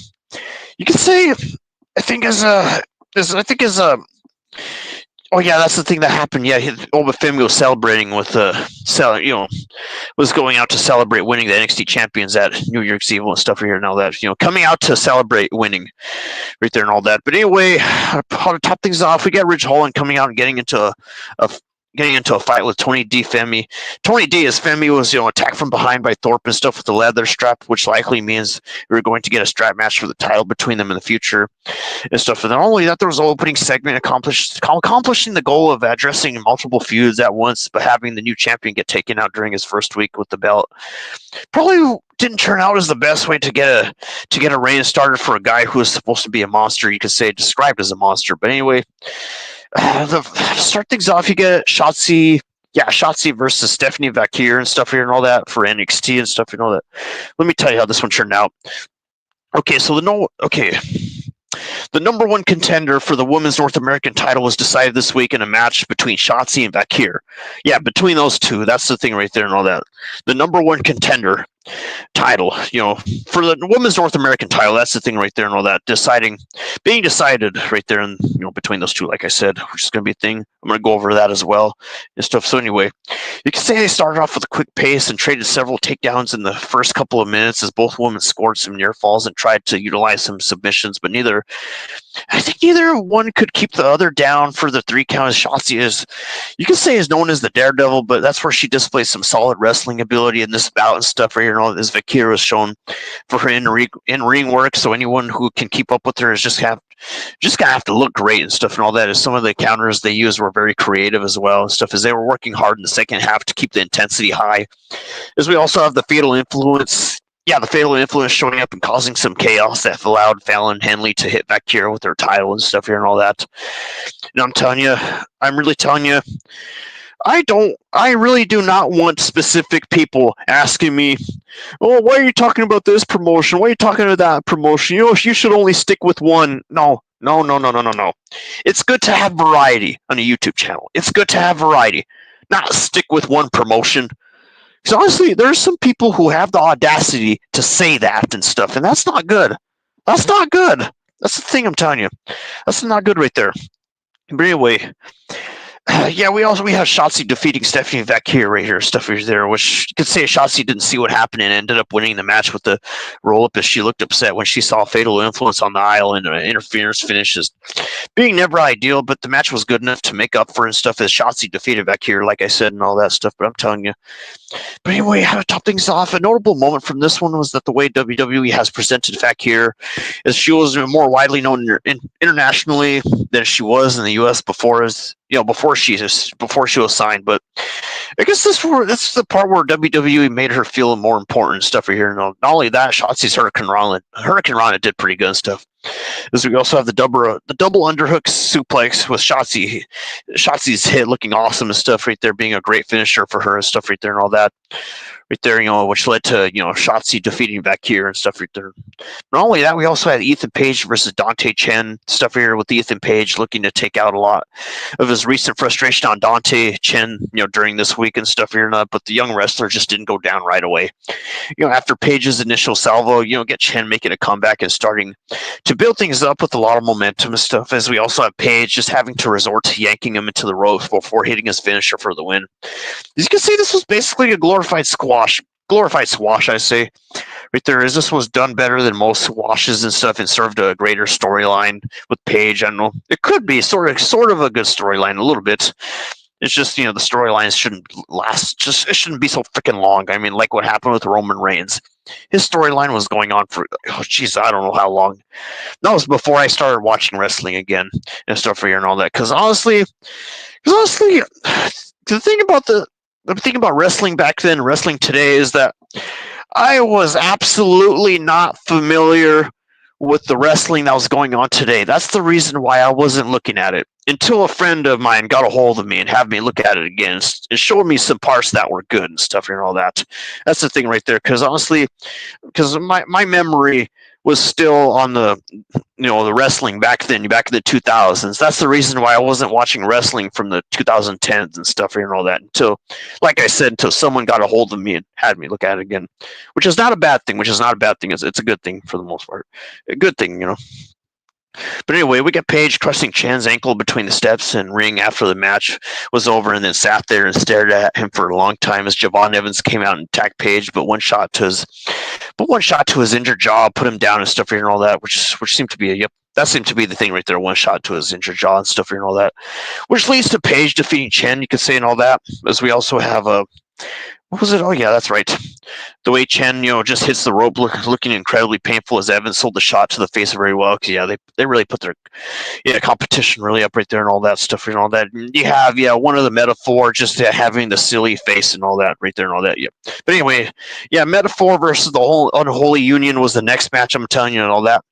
you can say, oh yeah, that's the thing that happened. Yeah, Obafemi was celebrating with was going out to celebrate winning the NXT champions at New Year's Eve and stuff here and all that. Coming out to celebrate winning right there and all that. But anyway, how to top things off, we got Ridge Holland coming out and getting into a getting into a fight with Tony D. Femi. Tony D. as Femi was, attacked from behind by Thorpe and stuff with the leather strap, which likely means we're going to get a strap match for the title between them in the future and stuff. And not only that, there was an opening segment accomplishing the goal of addressing multiple feuds at once, but having the new champion get taken out during his first week with the belt. Probably didn't turn out as the best way to get a reign started for a guy who was supposed to be a monster. You could say described as a monster, but anyway. Start things off, you get Shotzi versus Stephanie Vakir and stuff here and all that for NXT and stuff and all that. Let me tell you how this one turned out. Okay, so the number one contender for the women's North American title was decided this week in a match between Shotzi and Vakir. Yeah, between those two, that's the thing right there and all that. The number one contender title, for the women's North American title, that's the thing right there and all that. Being decided right there and between those two, like I said, which is going to be a thing. I'm going to go over that as well and stuff. So anyway, you can say they started off with a quick pace and traded several takedowns in the first couple of minutes as both women scored some near falls and tried to utilize some submissions, but I think neither one could keep the other down for the 3 count. Shotzi is known as the Daredevil, but that's where she displays some solid wrestling ability in this bout and stuff right here. And all this Vakir is shown for her in-ring work, so anyone who can keep up with her is just gonna have to look great and stuff and all that. As some of the counters they used were very creative as well and stuff, as they were working hard in the second half to keep the intensity high. As we also have the Fatal Influence. Yeah, the Fatal Influence showing up and causing some chaos that allowed Fallon Henley to hit Vakir with her title and stuff here and all that. And I'm really telling you, I really do not want specific people asking me, oh, why are you talking about this promotion? Why are you talking about that promotion? You should only stick with one. No. It's good to have variety on a YouTube channel. It's good to have variety, not stick with one promotion. Because honestly, there's some people who have the audacity to say that and stuff, and that's not good. That's not good. That's the thing I'm telling you. That's not good right there. But anyway, we have Shotzi defeating Stephanie Vakir right here, stuff here there, which you could say Shotzi didn't see what happened and ended up winning the match with the roll-up as she looked upset when she saw Fatal Influence on the aisle and interference finishes being never ideal, but the match was good enough to make up for and stuff as Shotzi defeated Vakir, like I said, and all that stuff, but I'm telling you. But anyway, how to top things off, a notable moment from this one was that the way WWE has presented Vakir is she was more widely known internationally than she was in the U.S. before she was signed. But I guess this is the part where WWE made her feel more important stuff here. Not only that, Shotzi's Hurricane Rana did pretty good and stuff. As we also have the double underhook suplex with Shotzi's hit looking awesome and stuff right there, being a great finisher for her and stuff right there and all that. Right there, which led to, Shotzi defeating Vakir and stuff right there. Not only that, we also had Ethan Page versus Dante Chen stuff here with Ethan Page looking to take out a lot of his recent frustration on Dante Chen, during this week and stuff here and that, but the young wrestler just didn't go down right away. After Page's initial salvo, get Chen making a comeback and starting to build things up with a lot of momentum and stuff, as we also have Page just having to resort to yanking him into the ropes before hitting his finisher for the win. As you can see, this was basically a glorified squash, I say. Right there, as this was done better than most squashes and stuff and served a greater storyline with Paige. I don't know. It could be sort of a good storyline, a little bit. It's just, the storylines shouldn't last. It shouldn't be so freaking long. I mean, like what happened with Roman Reigns. His storyline was going on for, I don't know how long. That was before I started watching wrestling again and stuff here and all that. Because honestly, the thing about wrestling back then, wrestling today, is that I was absolutely not familiar with the wrestling that was going on today. That's the reason why I wasn't looking at it until a friend of mine got a hold of me and had me look at it again and showed me some parts that were good and stuff and all that. That's the thing right there. Because honestly, my memory was still on the wrestling back then, back in the 2000s. That's the reason why I wasn't watching wrestling from the 2010s and stuff and all that until someone got a hold of me and had me look at it again, which is not a bad thing. It's a good thing for the most part. A good thing, But anyway, we get Paige crushing Chen's ankle between the steps and ring after the match was over, and then sat there and stared at him for a long time as Javon Evans came out and attacked Paige, but one shot to his injured jaw put him down and stuff here and all that, which seemed to be that seemed to be the thing right there. One shot to his injured jaw and stuff and all that, which leads to Paige defeating Chen. You could say and all that. As we also have a what was it? Oh yeah, that's right. The way Chen, just hits the rope, looking incredibly painful as Evans sold the shot to the face very well. Cause yeah, they really put their competition really up right there and all that stuff and all that. And you have one of the Metaphor just having the silly face and all that right there and all that. Yeah. But anyway, Metaphor versus the whole Unholy Union was the next match. I'm telling you and all that.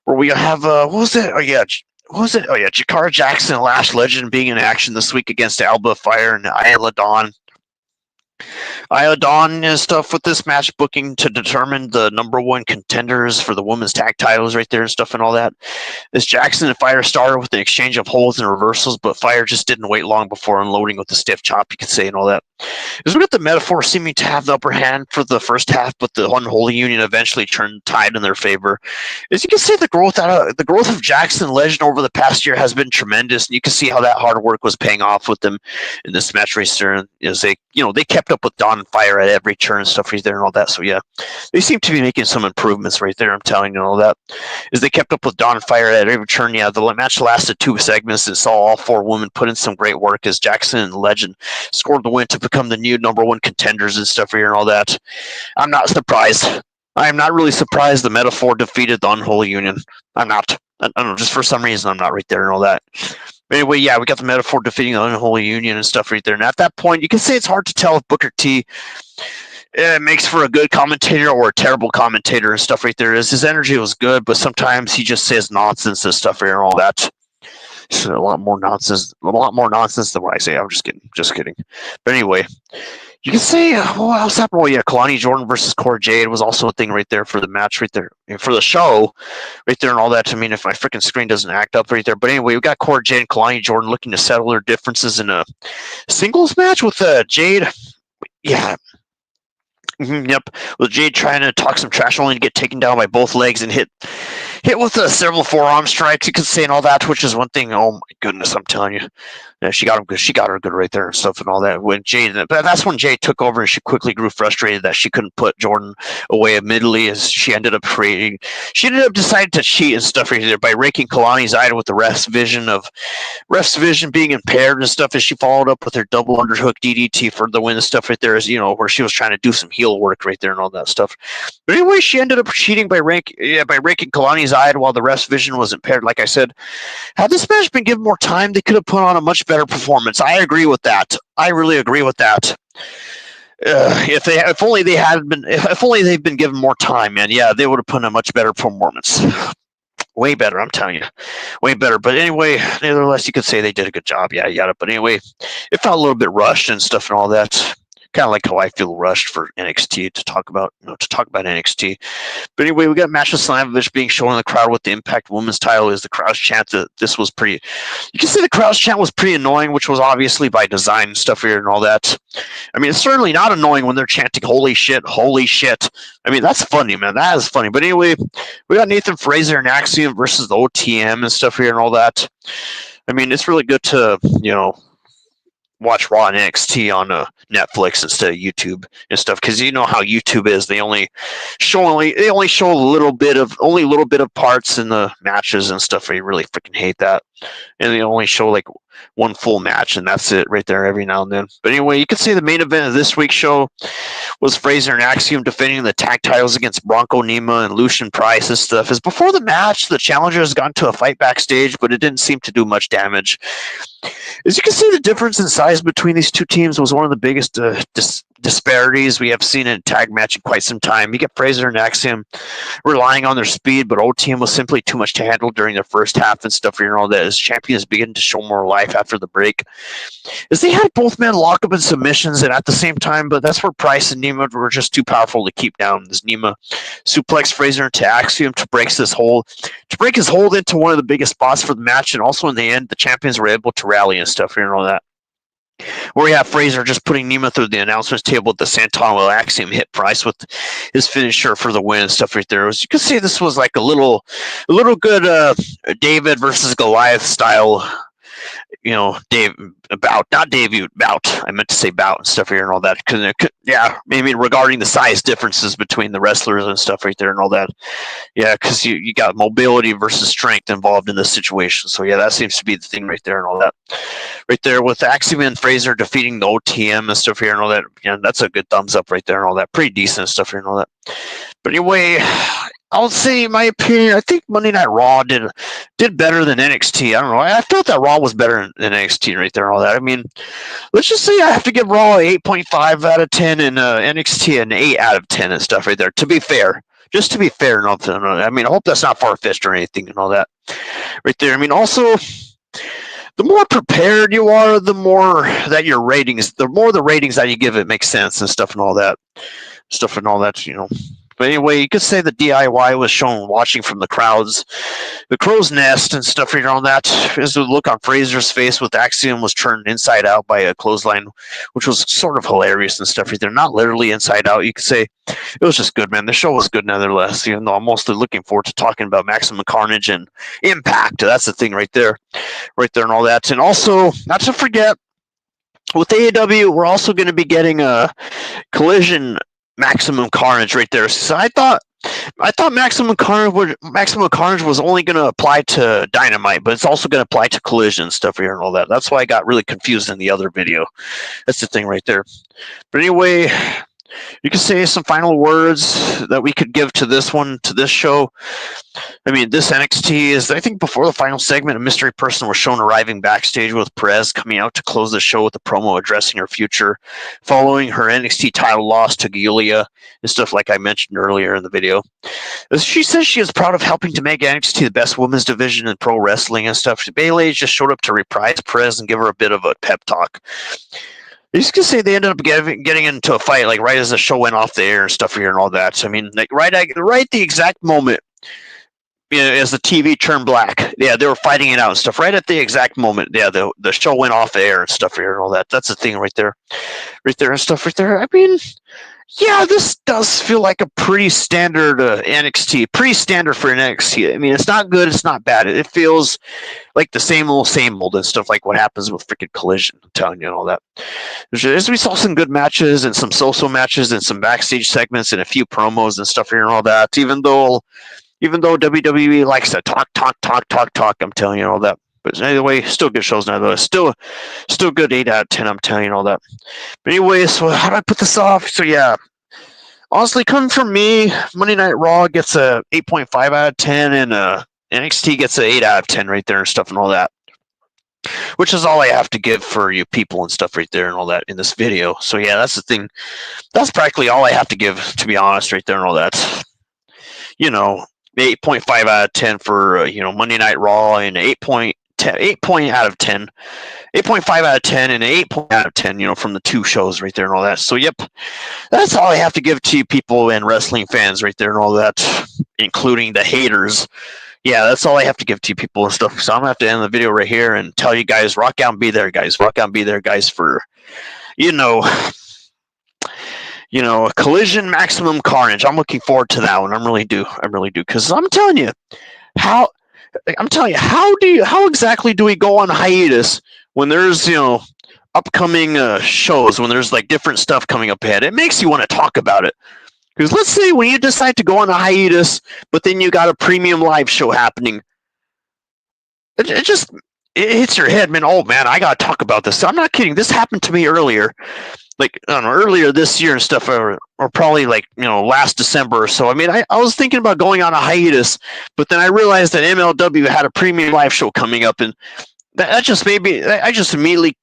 Where we have what was it? Oh yeah. What was it? Oh yeah, Jakara Jackson and Lash Legend being in action this week against Alba Fire and Isla Dawn. Isla Dawn and stuff with this match booking to determine the number one contenders for the women's tag titles right there and stuff and all that. This Jackson and Fire started with an exchange of holds and reversals, but Fire just didn't wait long before unloading with the stiff chop, you could say, and all that. As we got the Metaphor seeming to have the upper hand for the first half, but the Unholy Union eventually turned tide in their favor. As you can see, the growth of Jackson Legend over the past year has been tremendous, and you can see how that hard work was paying off with them in this match race there. As they kept up with Dawn and Fire at every turn and stuff right there and all that. So yeah, they seem to be making some improvements right there. I'm telling you and all that. As they kept up with Dawn and Fire at every turn, the match lasted 2 segments and saw all 4 women put in some great work as Jackson and Legend scored the win to become the new number one contenders and stuff here and all that. I'm not surprised. I am not really surprised the Metaphor defeated the Unholy Union. I'm not. I don't know, just for some reason I'm not right there and all that. But anyway, we got the Metaphor defeating the Unholy Union and stuff right there. And at that point, you can say it's hard to tell if Booker T makes for a good commentator or a terrible commentator and stuff right there. His energy was good, but sometimes he just says nonsense and stuff here and all that. So a lot more nonsense than what I say. I'm just kidding. But anyway, you can say, what else happened? Well, Kalani Jordan versus Cora Jade was also a thing right there for the match right there, for the show right there and all that. I mean, if my freaking screen doesn't act up right there. But anyway, we got Cora Jade and Kalani Jordan looking to settle their differences in a singles match with Jade. Yeah. Yep. With Jade trying to talk some trash only to get taken down by both legs and hit with several forearm strikes, you could say, and all that, which is one thing. Oh my goodness, I'm telling you, she got him good. She got her good right there and stuff and all that. When but that's when Jade took over and she quickly grew frustrated that she couldn't put Jordan away immediately, as she ended up deciding to cheat and stuff right there by raking Kalani's eye with the ref's vision being impaired and stuff, as she followed up with her double underhook DDT for the win and stuff right there, as where she was trying to do some heel work right there and all that stuff. But anyway, she ended up cheating by raking Kalani's eye while the ref's vision was impaired. Like I said, had this match been given more time, they could have put on a much better performance. I agree with that. I really agree with that. If only they've been given more time, man. Yeah, they would have put in a much better performance. Way better, I'm telling you. Way better. But anyway, nevertheless, you could say they did a good job. Yeah, yada. But anyway, it felt a little bit rushed and stuff and all that. Kind of like how I feel rushed for NXT to talk about NXT. But anyway, we got Masha Slamovich being shown in the crowd with the Impact Women's title. Is the crowd's chant that this was pretty? You can say the crowd's chant was pretty annoying, which was obviously by design and stuff here and all that. I mean, it's certainly not annoying when they're chanting "Holy shit, holy shit." I mean, that's funny, man. That is funny. But anyway, we got Nathan Fraser and Axiom versus the OTM and stuff here and all that. I mean, it's really good to watch Raw and NXT on Netflix instead of YouTube and stuff, because you know how YouTube is. They only show a little bit of parts in the matches and stuff. I really freaking hate that. And they only show like one full match, and that's it right there every now and then. But anyway, you could say the main event of this week's show was Fraser and Axiom defending the tag titles against Bronco Nima and Lucian Price and stuff. As before the match, the challengers got into a fight backstage, but it didn't seem to do much damage. As you can see, the difference in size between these two teams was one of the biggest disparities we have seen in a tag match in quite some time. You get Fraser and Axiom relying on their speed, but OTM was simply too much to handle during their first half and stuff. All that as champions begin to show more life after the break, as they had both men lock up in submissions and at the same time, but that's where Price and Nima were just too powerful to keep down. As Nima suplexed Fraser into Axiom to break his hold into one of the biggest spots for the match, and also in the end, the champions were able to rally and stuff and all that. Where we have Fraser just putting Nima through the announcers table at the Santon, while Axiom hit Price with his finisher for the win and stuff right there. As you can see, this was like a little good David versus Goliath style bout. I meant to say bout and stuff here and all that. Because maybe regarding the size differences between the wrestlers and stuff right there and all that. Yeah, because you got mobility versus strength involved in this situation. So yeah, that seems to be the thing right there and all that. Right there with Axiom and Fraser defeating the OTM and stuff here and all that. Yeah, that's a good thumbs up right there and all that. Pretty decent stuff here and all that. But anyway, I'll say my opinion. I think Monday Night Raw did better than NXT. I don't know. I felt that Raw was better than NXT right there and all that. I mean, let's just say I have to give Raw 8.5 out of 10 and NXT an 8 out of 10 and stuff right there. To be fair. Just to be fair, I mean, I hope that's not far-fetched or anything and all that. Right there. I mean, also, the more prepared you are, the more that your ratings, the more the ratings that you give it makes sense and stuff and all that. But anyway, you could say the DIY was shown watching from the crow's nest and stuff here on that. As the look on Fraser's face with Axiom was turned inside out by a clothesline, which was sort of hilarious and stuff. They're not literally inside out. You could say it was just good, man. The show was good nevertheless, even though I'm mostly looking forward to talking about Maximum Carnage and Impact. That's the thing right there and all that. And also, not to forget, with AEW, we're also going to be getting a Collision Maximum Carnage right there. So I thought Maximum Carnage was only going to apply to Dynamite, but it's also going to apply to Collision stuff here and all that. That's why I got really confused in the other video. That's the thing right there. But anyway, you can say some final words that we could give to this show. I mean, this NXT is, I think before the final segment, a mystery person was shown arriving backstage with Perez coming out to close the show with a promo addressing her future following her NXT title loss to Giulia and stuff like I mentioned earlier in the video. She says she is proud of helping to make NXT the best women's division in pro wrestling and stuff. Bayley just showed up to reprise Perez and give her a bit of a pep talk. You can say they ended up getting into a fight, like right as the show went off the air and stuff here and all that. So, I mean, like right the exact moment, as the TV turned black, yeah, they were fighting it out and stuff. Right at the exact moment, yeah, the show went off the air and stuff here and all that. That's the thing right there and stuff right there. I mean, yeah, this does feel like a pretty standard NXT, pretty standard for an NXT. I mean, it's not good, it's not bad. It feels like the same old and stuff like what happens with freaking Collision. I'm telling you and all that. As we saw some good matches and some so-so matches and some backstage segments and a few promos and stuff here and all that. Even though WWE likes to talk, I'm telling you all that. But anyway, still good shows now. Still good 8 out of 10. I'm telling you all that. But anyway, so how do I put this off? So yeah, honestly, coming from me, Monday Night Raw gets a 8.5 out of 10, and NXT gets an 8 out of 10 right there and stuff and all that. Which is all I have to give for you people and stuff right there and all that in this video. So yeah, that's the thing. That's practically all I have to give, to be honest, right there and all that. 8.5 out of 10 for Monday Night Raw, and 8 out of 10, 8.5 out of 10, and 8 out of 10, from the two shows right there and all that. So yep, that's all I have to give to you people and wrestling fans right there and all that, including the haters. Yeah, that's all I have to give to you people and stuff. So I'm gonna have to end the video right here and tell you guys, rock out and be there, guys. Rock out and be there, guys, for Collision Maximum Carnage. I'm looking forward to that one. I really do, because I'm telling you, how exactly do we go on hiatus when there's upcoming shows, when there's like different stuff coming up ahead? It makes you want to talk about it. Because let's say when you decide to go on a hiatus, but then you got a premium live show happening, it hits your head, man. Oh man, I gotta talk about this. I'm not kidding. This happened to me earlier, like I don't know, earlier this year and stuff, or probably like last December or so. I mean, I was thinking about going on a hiatus, but then I realized that MLW had a premium live show coming up, and that just made me. I just immediately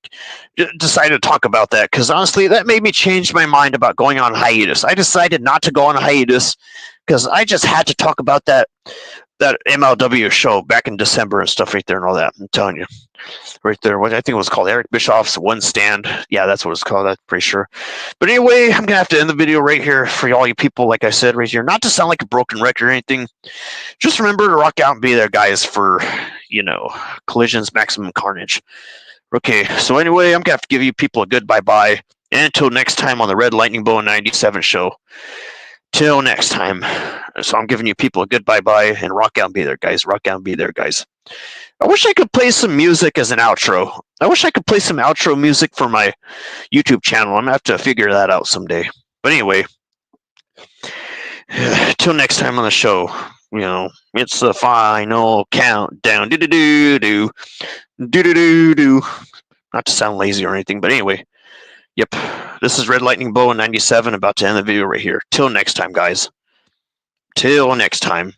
decided to talk about that, because honestly, that made me change my mind about going on hiatus. I decided not to go on a hiatus because I just had to talk about that MLW show back in December and stuff right there and all that. I'm telling you, right there, what I think it was called Eric Bischoff's One Stand. Yeah, that's what it's called. I'm pretty sure. But anyway, I'm gonna have to end the video right here for all you people. Like I said, right here, not to sound like a broken record or anything. Just remember to rock out and be there, guys, for Collision's Maximum Carnage. Okay, so anyway, I'm gonna have to give you people a good bye-bye, and until next time on the Red Lightning Bone 97 show. Till next time. So I'm giving you people a good bye-bye, and rock out and be there, guys. Rock out and be there, guys. I wish I could play some music as an outro. I wish I could play some outro music for my YouTube channel. I'm gonna have to figure that out someday. But anyway, till next time on the show, it's the final countdown. Do do do do do do do do. Not to sound lazy or anything, but anyway, yep. This is Red Lightning Bow in 97, about to end the video right here. Till next time, guys. Till next time.